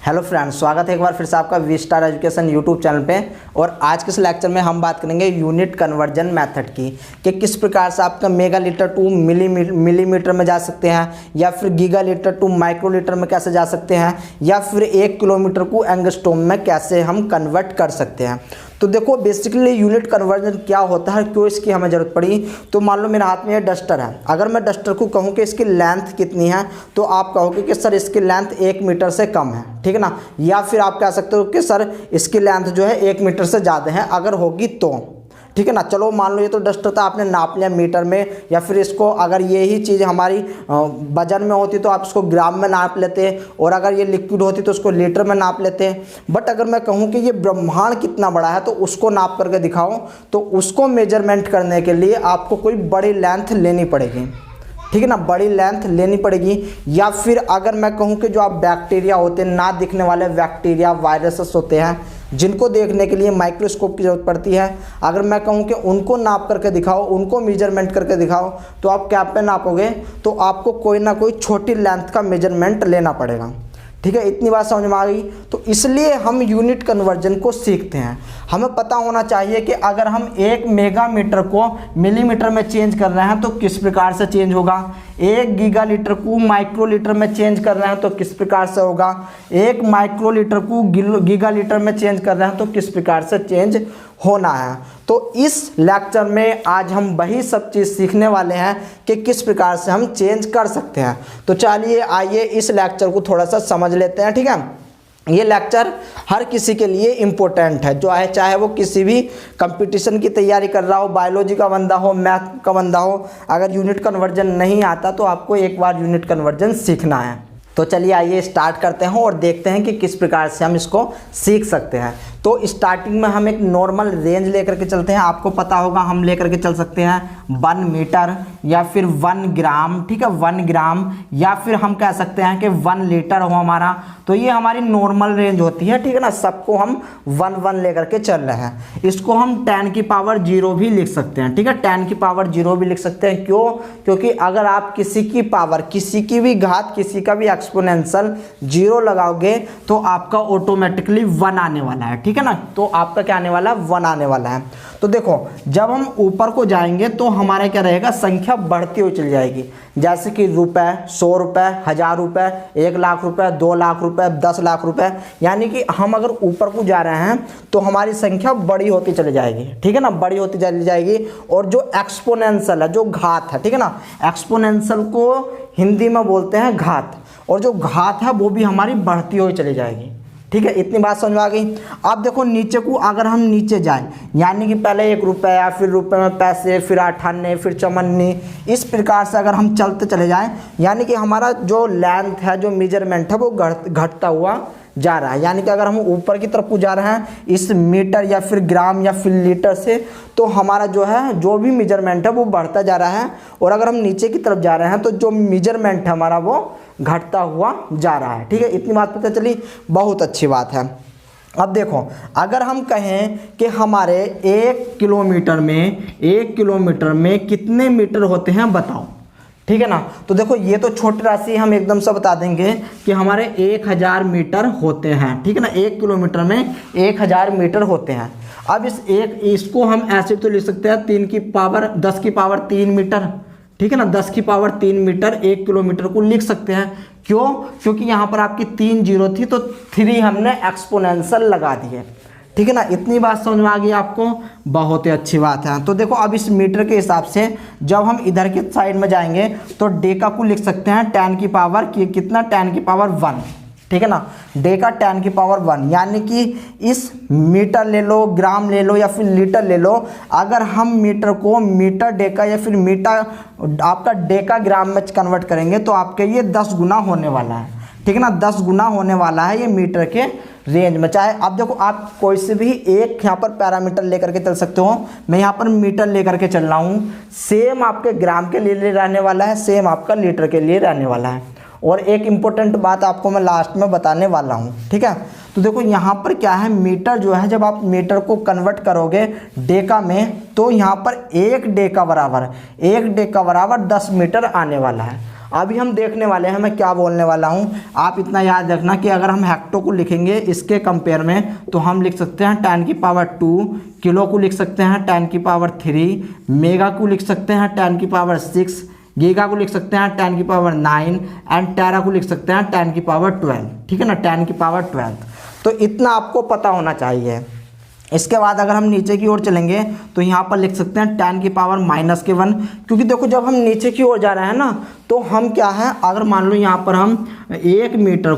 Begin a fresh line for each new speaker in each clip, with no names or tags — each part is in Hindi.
हेलो फ्रेंड्स, स्वागत है एक बार फिर से आपका V star education YouTube channel पे। और आज के इस लेक्चर में हम बात करेंगे यूनिट कन्वर्जन मेथड की कि किस प्रकार से आपका मेगा लीटर टू मिलीमीटर में जा सकते हैं, या फिर giga litre to micro litre में कैसे जा सकते हैं, या फिर 1 किलोमीटर को एंगस्ट्रोम में कैसे हम कन्वर्ट कर सकते हैं। तो देखो बेसिकली यूनिट कन्वर्जन क्या होता है, क्यों इसकी हमें ज़रूरत पड़ी। तो मान लो मेरे हाथ में ये डस्टर है, अगर मैं डस्टर को कहूँ कि इसकी लेंथ कितनी है तो आप कहोगे कि सर इसकी लेंथ 1 मीटर से कम है, ठीक है ना। या फिर आप कह सकते हो कि सर इसकी लेंथ जो है 1 मीटर से ज़्यादा है, अगर होगी तो, ठीक है ना। चलो मान लो ये तो डस्टर था, आपने नाप लिया मीटर में, या फिर इसको अगर यही चीज़ हमारी वजन में होती तो आप इसको ग्राम में नाप लेते, और अगर ये लिक्विड होती तो उसको लीटर में नाप लेते। बट अगर मैं कहूँ कि ये ब्रह्मांड कितना बड़ा है तो उसको नाप करके दिखाओ, तो उसको मेजरमेंट करने के लिए आपको कोई बड़ी लेंथ लेनी पड़ेगी, ठीक है ना, बड़ी लेंथ लेनी पड़ेगी। या फिर अगर मैं कहूँ कि जो आप बैक्टीरिया होते हैं, ना दिखने वाले बैक्टीरिया वायरसेस होते हैं, जिनको देखने के लिए माइक्रोस्कोप की ज़रूरत पड़ती है, अगर मैं कहूँ कि उनको नाप करके दिखाओ, उनको मेजरमेंट करके दिखाओ, तो आप क्या पे नापोगे, तो आपको कोई ना कोई छोटी लेंथ का मेजरमेंट लेना पड़ेगा, ठीक है। इतनी बात समझ में आ गई। तो इसलिए हम यूनिट कन्वर्जन को सीखते हैं। हमें पता होना चाहिए कि अगर हम 1 मेगामीटर को मिलीमीटर में चेंज कर रहे हैं तो किस प्रकार से चेंज होगा, 1 गीगा लीटर को माइक्रो लीटर में चेंज कर रहे हैं तो किस प्रकार से होगा, 1 माइक्रो लीटर को गीगा लीटर में चेंज कर रहे हैं तो किस प्रकार से चेंज होना है। तो इस लेक्चर में आज हम वही सब चीज़ सीखने वाले हैं कि किस प्रकार से हम चेंज कर सकते हैं। तो चलिए आइए इस लेक्चर को थोड़ा सा समझ लेते हैं, ठीक है। ये लेक्चर हर किसी के लिए इम्पोर्टेंट है, जो है चाहे वो किसी भी कंपटीशन की तैयारी कर रहा हो, बायोलॉजी का बंदा हो, मैथ का बंदा हो, अगर यूनिट कन्वर्जन नहीं आता तो आपको एक बार यूनिट कन्वर्जन सीखना है। तो चलिए आइए स्टार्ट करते हैं और देखते हैं कि किस प्रकार से हम इसको सीख सकते हैं। तो स्टार्टिंग में हम एक नॉर्मल रेंज लेकर के चलते हैं। आपको पता होगा हम लेकर के चल सकते हैं 1 मीटर या फिर 1 ग्राम, ठीक है, 1 ग्राम, या फिर हम कह सकते हैं कि 1 लीटर हो हमारा। तो ये हमारी नॉर्मल रेंज होती है, ठीक है ना। सबको हम 1 लेकर के चल रहे हैं। इसको हम 10 की पावर 0 भी लिख सकते हैं, ठीक है, 10 की पावर 0 भी लिख सकते हैं। क्यों? क्योंकि अगर आप किसी की पावर, किसी की भी घात, किसी का भी एक्सपोनेंशियल 0 लगाओगे तो आपका ऑटोमेटिकली 1 आने वाला है, ठीक है ना। तो आपका क्या आने वाला है, 1 आने वाला है। तो देखो जब हम ऊपर को जाएंगे तो हमारा क्या रहेगा, संख्या बढ़ती हुई चली जाएगी। जैसे कि रुपए, 100 रुपये, 1000 रुपये, 1 लाख रुपए, 2 लाख रुपए, 10 लाख रुपए, यानी कि हम अगर ऊपर को जा रहे हैं तो हमारी संख्या बड़ी होती चली जाएगी, ठीक है ना, बड़ी होती चली जाएगी। और जो एक्सपोनेंशियल है, जो घात है, ठीक है ना, एक्सपोनेंशियल को हिंदी में बोलते हैं घात, और जो घात है वो भी हमारी बढ़ती हुई चली जाएगी, ठीक है। इतनी बात समझ में आ गई। अब देखो नीचे को अगर हम नीचे जाएं, यानी कि पहले 1 रुपया, फिर रुपए में पैसे, फिर 98, फिर 54, इस प्रकार से अगर हम चलते चले जाएं, यानी कि हमारा जो लेंथ है, जो मेजरमेंट है वो घटता हुआ जा रहा है। यानी कि अगर हम ऊपर की तरफ को जा रहे हैं इस मीटर या फिर ग्राम या फिर लीटर से, तो हमारा जो है, जो भी मेजरमेंट है वो बढ़ता जा रहा है। और अगर हम नीचे की तरफ जा रहे हैं तो जो मेजरमेंट है हमारा वो घटता हुआ जा रहा है, ठीक है। इतनी बात पता चली, बहुत अच्छी बात है। अब देखो अगर हम कहें कि हमारे 1 किलोमीटर में कितने मीटर होते हैं बताओ, ठीक है ना। तो देखो ये तो छोटी राशि हम एकदम से बता देंगे कि हमारे 1000 मीटर होते हैं, ठीक है ना। 1 किलोमीटर में 1000 मीटर होते हैं। अब इसको हम ऐसे तो लिख सकते हैं 10 की पावर 3 मीटर, ठीक है ना, 10 की पावर 3 मीटर 1 किलोमीटर को लिख सकते हैं। क्यों? क्योंकि यहाँ पर आपकी 3 0 थी तो 3 हमने एक्सपोनेंशियल लगा दिए, ठीक है ना। इतनी बात समझ में आ गई आपको, बहुत ही अच्छी बात है। तो देखो अब इस मीटर के हिसाब से जब हम इधर की साइड में जाएंगे तो डेका को लिख सकते हैं 10 की पावर कितना, 10 की पावर 1, ठीक है ना, डेका 10 की पावर 1। यानी कि इस मीटर ले लो, ग्राम ले लो या फिर लीटर ले लो, अगर हम मीटर को मीटर डेका या फिर मीटर आपका डेका ग्राम में कन्वर्ट करेंगे तो आपके ये 10 गुना होने वाला है, ठीक है ना, 10 गुना होने वाला है ये मीटर के रेंज में। चाहे अब देखो आप कोई से भी एक यहाँ पर पैरामीटर लेकर के चल सकते हो। मैं यहाँ पर मीटर लेकर के चल रहा हूँ, सेम आपके ग्राम के लिए रहने वाला है, सेम आपका लीटर के लिए रहने वाला है। और एक इम्पोर्टेंट बात आपको मैं लास्ट में बताने वाला हूँ, ठीक है। तो देखो यहाँ पर क्या है, मीटर जो है, जब आप मीटर को कन्वर्ट करोगे डेका में तो यहाँ पर 1 डेका बराबर 10 मीटर आने वाला है। अभी हम देखने वाले हैं मैं क्या बोलने वाला हूँ। आप इतना याद रखना कि अगर हम हेक्टो को लिखेंगे इसके कंपेयर में तो हम लिख सकते हैं 10 की पावर 2, किलो को लिख सकते हैं 10 की पावर 3, मेगा को लिख सकते हैं 10 की पावर 6, गीगा को लिख सकते हैं 10 की पावर 9 एंड टेरा को लिख सकते हैं 10 की पावर 12। ठीक है ना, 10 की पावर 12। तो इतना आपको पता होना चाहिए। इसके बाद अगर हम नीचे की ओर चलेंगे तो यहाँ पर लिख सकते हैं 10 की पावर -1, क्योंकि देखो जब हम नीचे की ओर जा रहे हैं ना तो हम क्या है, अगर मान लो यहाँ पर हम 1 मीटर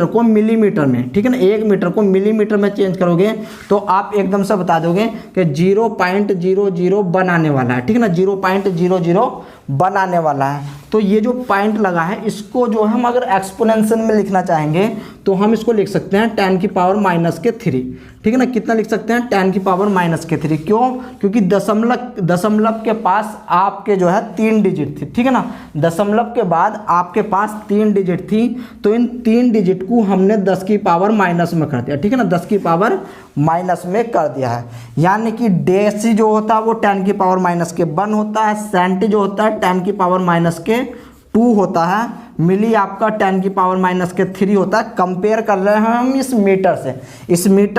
को मिलीमीटर में, ठीक है ना, 1 मीटर को मिलीमीटर में चेंज करोगे तो आप एकदम से बता दोगे कि 0.00 बनाने वाला है। ठीक है ना, 0.00 बनाने वाला है। तो ये जो पॉइंट लगा है इसको जो हम अगर एक्सपोनेंशियल में लिखना चाहेंगे तो हम इसको लिख सकते हैं 10 की पावर -3। ठीक है ना, कितना लिख सकते हैं 10 की पावर -3। क्यों? क्योंकि दशमलव के पास आपके जो है 3 डिजिट थी। ठीक है ना, दशमलव के बाद आपके पास 3 डिजिट थी, तो इन 3 डिजिट को हमने 10 की पावर माइनस में कर दिया। ठीक है ना, 10 की पावर माइनस में कर दिया है। यानी कि डेसी जो होता है वो 10 की पावर -1 होता है, सेंटी जो होता है 10 की पावर -2 होता है, मिली आपका 10 की पावर -3 होता है। कंपेयर कर रहे हैं हम इस मीटर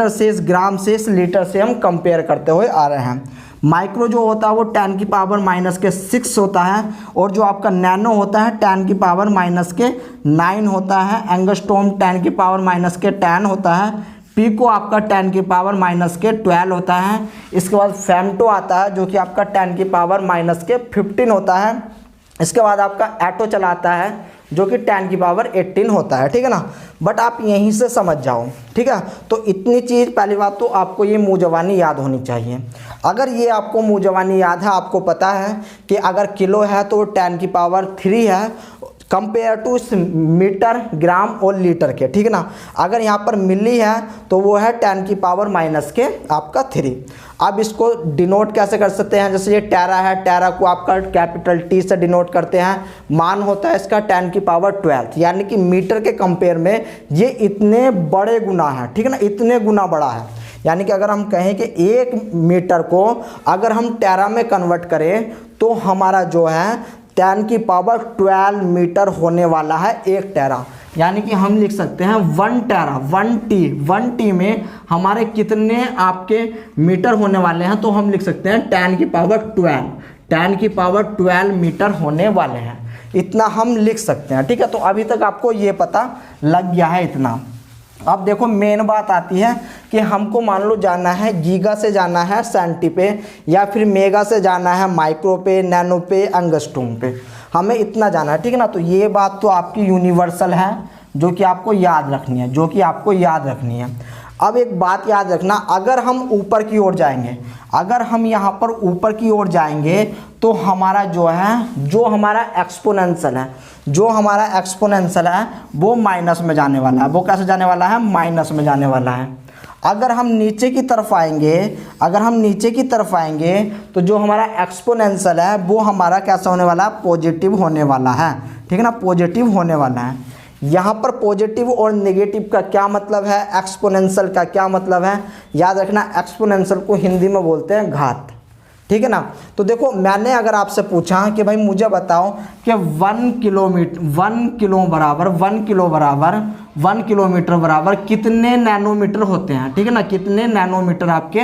से, इस ग्राम से, इस लीटर से हम कंपेयर करते हुए आ रहे हैं। माइक्रो जो होता है वो 10 की पावर -6 होता है, और जो आपका नैनो होता है 10 की पावर -9 होता है। एंगस्ट्रॉम 10 की पावर -10 होता है। पीको आपका 10 की पावर -12 होता है। इसके बाद फेम्टो आता है जो कि आपका 10 की पावर -15 होता है। इसके बाद आपका एटो चलाता है जो कि 10 की पावर 18 होता है। ठीक है ना, बट आप यहीं से समझ जाओ। ठीक है, तो इतनी चीज़, पहली बात तो आपको ये मुँह ज़बानी याद होनी चाहिए। अगर ये आपको मुँह ज़बानी याद है, आपको पता है कि अगर किलो है तो 10 की पावर 3 है कंपेयर टू मीटर, ग्राम और लीटर के। ठीक है ना, अगर यहाँ पर मिली है तो वो है 10 की पावर आपका 3। अब इसको डिनोट कैसे कर सकते हैं, जैसे ये टेरा है, टेरा को आपका कैपिटल T से डिनोट करते हैं। मान होता है इसका 10 की पावर 12, यानी कि मीटर के कंपेयर में ये इतने बड़े गुना है। ठीक है ना, इतने गुना बड़ा है। यानी कि अगर हम कहें कि 1 मीटर को अगर हम टेरा में कन्वर्ट करें तो हमारा जो है 10 की पावर 12 मीटर होने वाला है 1 टेरा। यानी कि हम लिख सकते हैं 1 टेरा, 1 टी में हमारे कितने आपके मीटर होने वाले हैं, तो हम लिख सकते हैं 10 की पावर 12 मीटर होने वाले हैं। इतना हम लिख सकते हैं। ठीक है, तो अभी तक आपको ये पता लग गया है इतना। अब देखो मेन बात आती है कि हमको मान लो जाना है गीगा से जाना है सेंटी पे, या फिर मेगा से जाना है माइक्रो पे, नैनो पे, एंगस्ट्रॉम पे, हमें इतना जाना है। ठीक है ना, तो ये बात तो आपकी यूनिवर्सल है जो कि आपको याद रखनी है, अब एक बात याद रखना, अगर हम ऊपर की ओर जाएंगे, अगर हम यहाँ पर ऊपर की ओर जाएंगे तो हमारा जो हमारा एक्सपोनेंशियल है वो माइनस में जाने वाला है। वो कैसे जाने वाला है? माइनस में जाने वाला है। अगर हम नीचे की तरफ आएंगे तो जो हमारा एक्सपोनेंशियल है वो हमारा कैसा होने वाला है? पॉजिटिव होने वाला है। ठीक है ना, पॉजिटिव होने वाला है। यहाँ पर पॉजिटिव और नेगेटिव का क्या मतलब है, एक्सपोनेंशियल का क्या मतलब है, याद रखना। एक्सपोनेंशियल को हिंदी में बोलते हैं घात। ठीक है ना, तो देखो मैंने अगर आपसे पूछा कि भाई मुझे बताओ कि 1 किलोमीटर बराबर कितने नैनोमीटर होते हैं। ठीक है ना, कितने नैनोमीटर आपके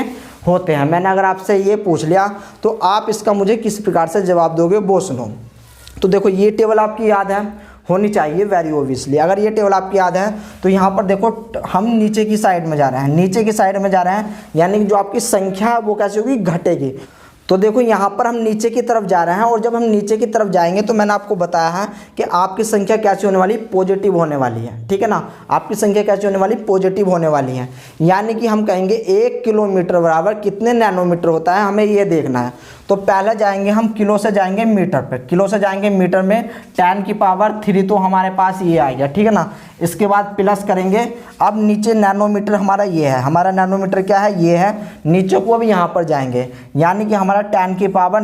होते हैं, मैंने अगर आपसे ये पूछ लिया तो आप इसका मुझे किस प्रकार से जवाब दोगे वो सुनो। तो देखो ये टेबल आपकी याद है, होनी चाहिए वेरी ऑब्वियसली। अगर ये टेबल आपकी याद है तो यहाँ पर देखो हम नीचे की साइड में जा रहे हैं, यानी कि जो आपकी संख्या है वो कैसे होगी? घटेगी। तो देखो यहाँ पर हम नीचे की तरफ जा रहे हैं, और जब हम नीचे की तरफ जाएंगे तो मैंने आपको बताया है कि आपकी संख्या कैसी होने वाली? पॉजिटिव होने वाली है। ठीक है ना, आपकी संख्या कैसी होने वाली? पॉजिटिव होने वाली है। यानी कि हम कहेंगे 1 किलोमीटर बराबर कितने नैनोमीटर होता है, हमें ये देखना है। तो पहले जाएंगे हम किलो से जाएंगे मीटर पे, मीटर में 10 की पावर 3 तो हमारे पास ये आ गया। ठीक है ना, इसके बाद प्लस करेंगे। अब नीचे नैनोमीटर हमारा ये है, हमारा नैनोमीटर क्या है? ये है। नीचे को भी यहाँ पर जाएंगे, यानी कि हमारा 10 की पावर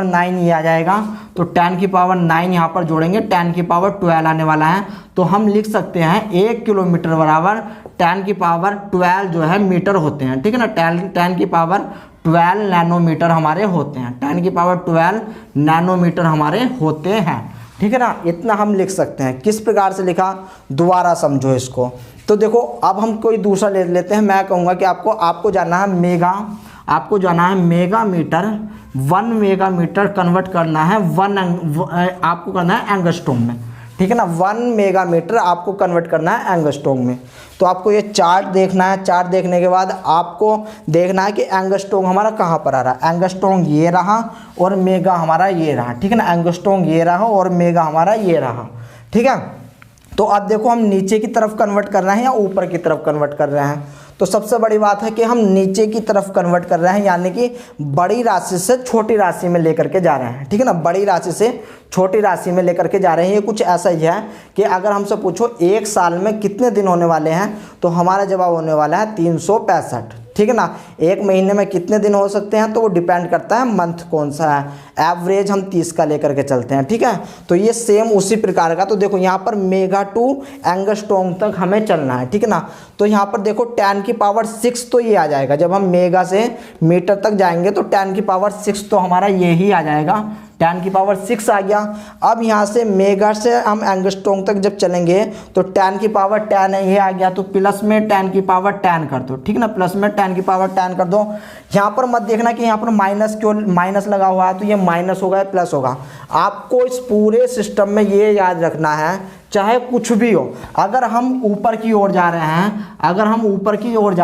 9 ये आ जाएगा। तो 10 की पावर 9 यहाँ पर जोड़ेंगे, 10 की पावर 12 आने वाला है। तो हम लिख सकते हैं 1 किलोमीटर बराबर 10 की पावर 12 जो है मीटर होते हैं। ठीक है ना, 10 की पावर 12 नैनोमीटर हमारे होते हैं, 10 की पावर 12 नैनोमीटर हमारे होते हैं। ठीक है ना, इतना हम लिख सकते हैं। किस प्रकार से लिखा, दोबारा समझो इसको। तो देखो अब हम कोई दूसरा ले लेते हैं। मैं कहूँगा कि आपको जाना है आपको जाना है mega metre, 1 mega metre convert करना है आपको करना है एंगस्ट्रॉम में, ठीक है ना। 1 मेगा मीटर आपको कन्वर्ट करना है एंगस्ट्रॉम में। तो आपको ये चार्ट देखना है। चार्ट देखने के बाद आपको देखना है कि एंगस्ट्रॉम हमारा कहाँ पर आ रहा है। एंगस्ट्रॉम ये रहा और मेगा हमारा ये रहा, ठीक है ना। एंगस्ट्रॉम ये रहा और मेगा हमारा ये रहा, ठीक है। तो अब देखो हम नीचे की तरफ कन्वर्ट कर रहे हैं या ऊपर की तरफ कन्वर्ट कर रहे हैं। तो सबसे बड़ी बात है कि हम नीचे की तरफ कन्वर्ट कर रहे हैं, यानी कि बड़ी राशि से छोटी राशि में लेकर के जा रहे हैं, ठीक है ना। बड़ी राशि से छोटी राशि में लेकर के जा रहे हैं। ये कुछ ऐसा ही है कि अगर हमसे पूछो 1 साल में कितने दिन होने वाले हैं, तो हमारा जवाब होने वाला है 365, ठीक है ना। 1 महीने में कितने दिन हो सकते हैं, तो वो डिपेंड करता है मंथ कौन सा है। एवरेज हम 30 का लेकर के चलते हैं, ठीक है। तो ये सेम उसी प्रकार का। तो देखो यहाँ पर मेगा टू एंगस्ट्रॉम तक हमें चलना है, ठीक है ना। तो यहाँ पर देखो 10 की पावर 6 तो ये आ जाएगा। जब हम मेगा से मीटर तक जाएंगे तो 10 की पावर 6 तो हमारा ये ही आ जाएगा, 10 की पावर 6 आ गया। अब यहाँ से मेगा से हम एंगस्ट्रॉम तक जब चलेंगे तो 10 की पावर 10 है, ये आ गया। तो प्लस में 10 की पावर 10 कर दो, ठीक है ना। प्लस में 10 की पावर 10 कर दो। यहाँ पर मत देखना कि यहाँ पर माइनस क्यों, माइनस लगा हुआ है तो ये माइनस होगा या प्लस होगा। आपको इस पूरे सिस्टम में ये याद रखना है, चाहे कुछ भी हो, अगर हम ऊपर की ओर जा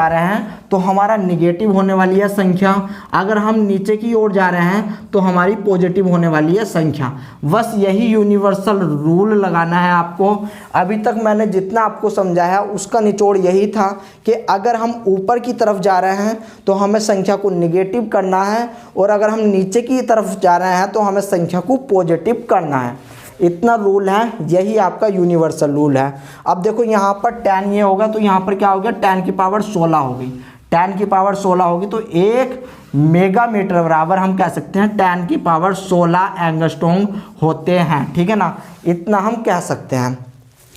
रहे हैं तो हमारा निगेटिव होने वाली है संख्या। अगर हम नीचे की ओर जा रहे हैं तो हमारी पॉजिटिव होने वाली है संख्या। बस यही यूनिवर्सल रूल लगाना है आपको। अभी तक मैंने जितना आपको समझाया उसका निचोड़ यही था कि अगर हम ऊपर की तरफ जा रहे हैं तो हमें संख्या को निगेटिव करना है, और अगर हम नीचे की तरफ जा रहे हैं तो हमें संख्या को पॉजिटिव करना है। इतना रूल है, यही आपका यूनिवर्सल रूल है। अब देखो यहाँ पर 10 ये होगा तो यहाँ पर क्या हो गया, 10 की पावर 16 होगी। 10 की पावर 16 होगी तो 1 मेगा मीटर बराबर हम कह सकते हैं 10 की पावर 16 एंगस्ट्रॉम होते हैं, ठीक है ना। इतना हम कह सकते हैं।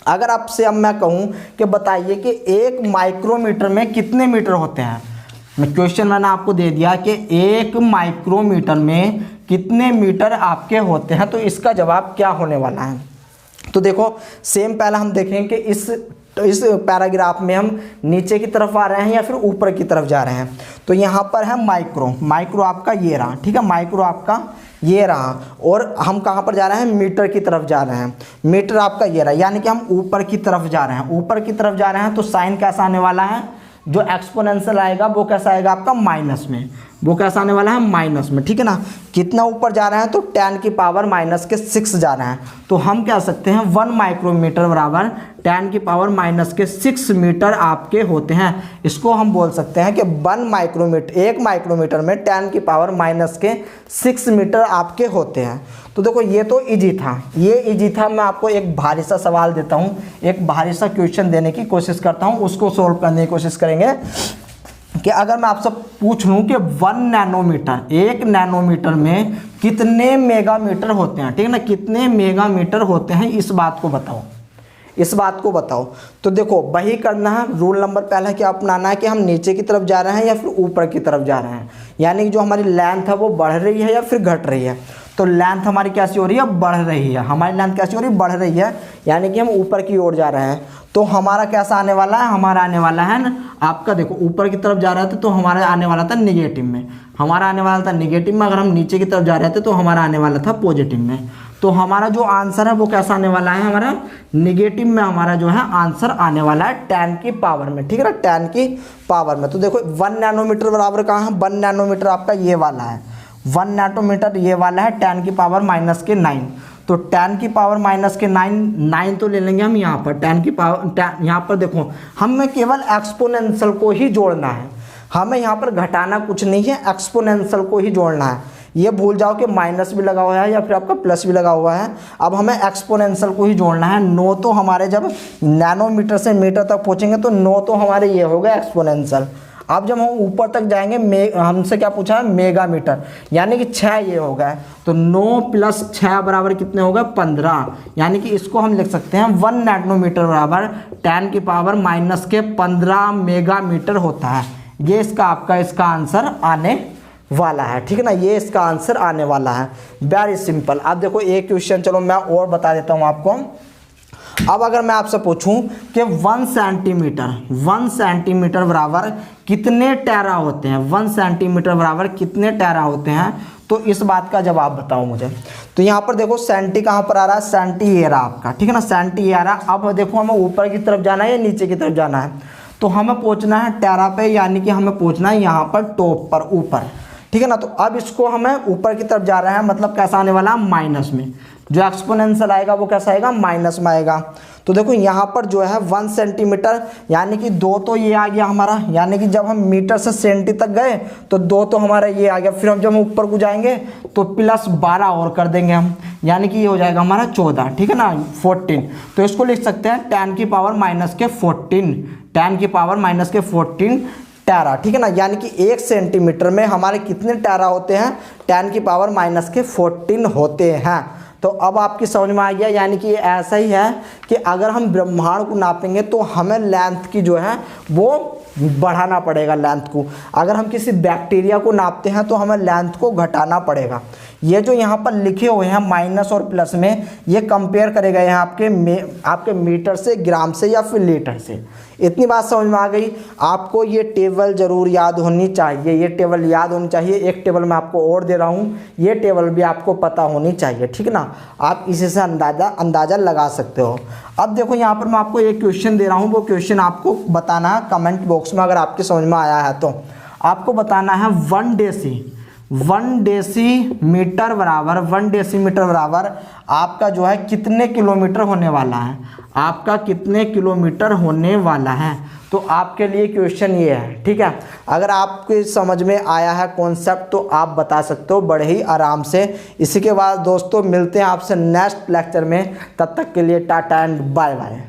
अगर आपसे अब मैं कहूँ कि बताइए कि 1 माइक्रोमीटर में कितने मीटर होते हैं, मैं क्वेश्चन मैंने आपको दे दिया कि 1 माइक्रोमीटर में कितने मीटर आपके होते हैं, तो इसका जवाब क्या होने वाला है। तो देखो सेम पहला हम देखें कि इस पैराग्राफ में हम नीचे की तरफ आ रहे हैं या फिर ऊपर की तरफ जा रहे हैं। तो यहाँ पर है माइक्रो आपका ये रहा, ठीक है। माइक्रो आपका ये रहा, और हम कहाँ पर जा रहे हैं, मीटर की तरफ जा रहे हैं। मीटर आपका ये रहा, यानी कि हम ऊपर की तरफ जा रहे हैं। ऊपर की तरफ जा रहे हैं तो साइन कैसा आने वाला है, जो एक्सपोनेंशियल आएगा वो कैसा आएगा आपका माइनस में, वो कैसा आने वाला है माइनस में, ठीक है ना। कितना ऊपर जा रहे हैं तो 10 की पावर -6 जा रहे हैं। तो हम कह सकते हैं 1 माइक्रोमीटर बराबर 10 की पावर -6 मीटर आपके होते हैं। इसको हम बोल सकते हैं कि 1 माइक्रोमीटर में 10 की पावर -6 मीटर आपके होते हैं। तो देखो ये तो इजी था, ये इजी था। मैं आपको एक भारी सा सवाल देता हूँ, एक भारी सा क्वेश्चन देने की कोशिश करता हूँ, उसको सोल्व करने की कोशिश करेंगे। कि अगर मैं आपसे पूछ लूँ कि 1 नैनोमीटर में कितने मेगामीटर होते हैं, ठीक है ना, कितने मेगामीटर होते हैं, इस बात को बताओ। तो देखो वही करना है। रूल नंबर पहला क्या अपनाना है कि हम नीचे की तरफ जा रहे हैं या फिर ऊपर की तरफ जा रहे हैं, यानी कि जो हमारी लेंथ है वो बढ़ रही है या फिर घट रही है। तो लेंथ हमारी कैसी हो रही है, बढ़ रही है। हमारी लेंथ कैसी हो रही है, बढ़ रही है, यानी कि हम ऊपर की ओर जा रहे हैं। तो हमारा कैसा आने वाला है, हमारा आने वाला है ना आपका, देखो ऊपर की तरफ जा रहे थे तो हमारा आने वाला था निगेटिव में, हमारा आने वाला था निगेटिव में। अगर हम नीचे की तरफ जा रहे थे तो हमारा आने वाला था पॉजिटिव में। तो हमारा जो आंसर है वो कैसा आने वाला है, हमारा निगेटिव में हमारा जो है आंसर आने वाला है 10 की पावर में, ठीक है ना, 10 की पावर में। तो देखो 1 नैनोमीटर बराबर कहाँ है, 1 नैनोमीटर आपका ये वाला है, 1 नैनोमीटर ये वाला है 10 की पावर -9। तो 10 की पावर -9 तो ले लेंगे हम यहाँ पर 10 की पावर। यहाँ पर देखो हमें केवल एक्सपोनेंशियल को ही जोड़ना है, हमें यहाँ पर घटाना कुछ नहीं है, एक्सपोनेंशियल को ही जोड़ना है। ये भूल जाओ कि माइनस भी लगा हुआ है या फिर आपका प्लस भी लगा हुआ है। अब हमें एक्सपोनेंशियल को ही जोड़ना है। 9 तो हमारे जब नैनोमीटर से मीटर तक पहुँचेंगे तो 9 तो हमारे ये होगा एक्सपोनेंशियल। अब जब हम ऊपर तक जाएंगे हमसे क्या पूछा है, मेगामीटर, यानी कि 6 ये होगा। तो 9 + 6 बराबर कितने होगा, 15। यानी कि इसको हम लिख सकते हैं 1 नैनोमीटर बराबर 10 की पावर -15 मेगामीटर होता है। ये इसका आंसर आने वाला है, ठीक है ना, ये इसका आंसर आने वाला है। Very simple. अब देखो एक क्वेश्चन चलो मैं और बता देता हूँ आपको। अब अगर मैं आपसे पूछूं कि 1 सेंटीमीटर बराबर कितने टेरा होते हैं, 1 सेंटीमीटर बराबर कितने टेरा होते हैं, तो इस बात का जवाब बताओ मुझे। तो यहाँ पर देखो सेंटी कहाँ पर आ रहा है, सेंटी ये रहा आपका, ठीक है ना, सेंटी ये आ रहा है। अब देखो हमें ऊपर की तरफ जाना है या नीचे की तरफ जाना है, तो हमें पहुँचना है टेरा पे, यानी कि हमें पहुँचना है यहाँ पर टॉप पर, ऊपर, ठीक है ना। तो अब इसको हमें ऊपर की तरफ जा रहा है, मतलब कैसा आने वाला है, माइनस में। जो एक्सपोनेंशियल आएगा वो कैसा आएगा, माइनस में आएगा। तो देखो यहाँ पर जो है 1 सेंटीमीटर यानी कि 2 तो ये आ गया हमारा, यानी कि जब हम मीटर से सेंटी तक गए तो 2 तो हमारा ये आ गया। फिर हम जब हम ऊपर को जाएंगे तो प्लस 12 और कर देंगे हम, यानी कि ये हो जाएगा हमारा 14, ठीक है ना, 14। तो इसको लिख सकते हैं 10 की पावर माइनस के 14, 10 की पावर माइनस के 14 टेरा, ठीक है ना। यानी कि 1 सेंटीमीटर में हमारे कितने टेरा होते हैं, 10 की पावर माइनस के 14 होते हैं। तो अब आपकी समझ में आ गया, यानी कि ऐसा ही है कि अगर हम ब्रह्मांड को नापेंगे तो हमें लेंथ की जो है वो बढ़ाना पड़ेगा, लेंथ को। अगर हम किसी बैक्टीरिया को नापते हैं तो हमें लेंथ को घटाना पड़ेगा। ये जो यहाँ पर लिखे हुए हैं माइनस और प्लस में, ये कंपेयर करेगा यहाँ आपके मीटर से, ग्राम से या फिर लीटर से। इतनी बात समझ में आ गई। आपको ये टेबल ज़रूर याद होनी चाहिए, ये टेबल याद होनी चाहिए। एक टेबल मैं आपको और दे रहा हूँ, ये टेबल भी आपको पता होनी चाहिए, ठीक है ना। आप इसी से अंदाज़ा लगा सकते हो। अब देखो यहाँ पर मैं आपको एक क्वेश्चन दे रहा हूँ, वो क्वेश्चन आपको बताना है कमेंट बॉक्स में, अगर आपके समझ में आया है तो। आपको बताना है 1 डेसीमीटर बराबर आपका जो है कितने किलोमीटर होने वाला है, आपका कितने किलोमीटर होने वाला है। तो आपके लिए क्वेश्चन ये है, ठीक है। अगर आपके समझ में आया है कॉन्सेप्ट तो आप बता सकते हो बड़े ही आराम से। इसी के बाद दोस्तों मिलते हैं आपसे नेक्स्ट लेक्चर में, तब तक के लिए टाटा एंड बाय बाय।